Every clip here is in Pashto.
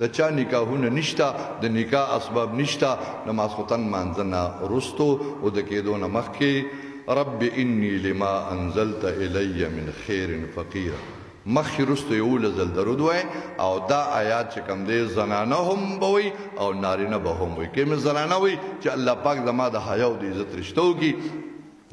د چا نکاحونه نشته د نکاح اسباب نشته د ماسخوتن مانځنه رستو او د کېدو نه مخکې رب انی لما انزلت الی من خیر فقیر مخی رستو یو لزل درود وای او دا آیات چې کم دی زنانه هم بوي او نارینه به هم وي کې مې زنانه وي چې الله پاک زما د حیا او د عزت رشتو کی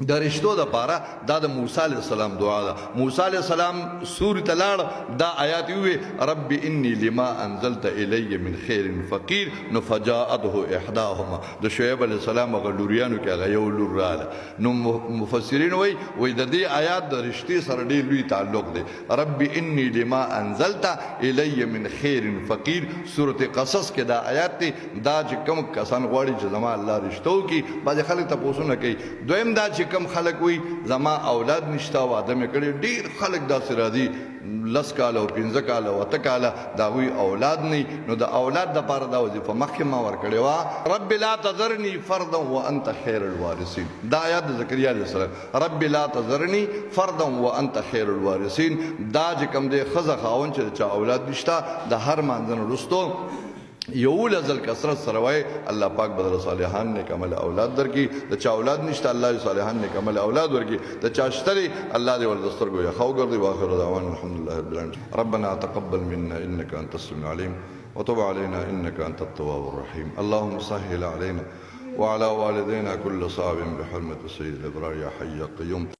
د رشتو د پاره دا د موسی علیہ السلام دعا ده موسی علیہ السلام سورۃ لاړ دا آیات وی رب انی لما انزلت الی من خیر فقیر نو فجاءته احداهما د شعیب علیہ السلام غلوریانو کې هغه یو لور رااله نو مفسرین وی د دې آیات د رشتې سره ډېر لوی تعلق دی رب انی لما انزلت الی من خیر فقیر سورۃ قصص کې دا آیات دی دا چې کوم کسان غواړي چې زما الله رشتو کې بعض خلک تاسو نه کوي دویم دا چې کم خلق وي زما اولاد نشتا واده مې کړی ډیر خلق داسې راځي لس کاله او پنځه کاله او اته کاله د هغوی اولاد نه نو د اولاد دپاره دا وظیفه مخکې ما ورکړې وه رب لا تذرني فردا وانت خیر الوارثین دا آیات د زکریا علیه السلام رب لا تذرني فردا وانت خیر الوارثین دا چې کوم دی ښځه خاوند چې د چا اولاد نشته د هر مانځنه وروستو یو لزل کثرت سره وای الله پاک بدل صالحان نیک عمل اولاد درکې د چا اولاد نشته الله صالحان نیک عمل اولاد ورکې د چا شته الله دې ول دسترګو یا خو ګرځي واخر دعوانا الحمدلله رب العالمین ربنا تقبل منا انك انت السميع العليم وتب علينا انك انت التواب الرحيم اللهم سهل علينا وعلى والدينا كل صعب بحرمة سيد الابرار يا حي يا قيوم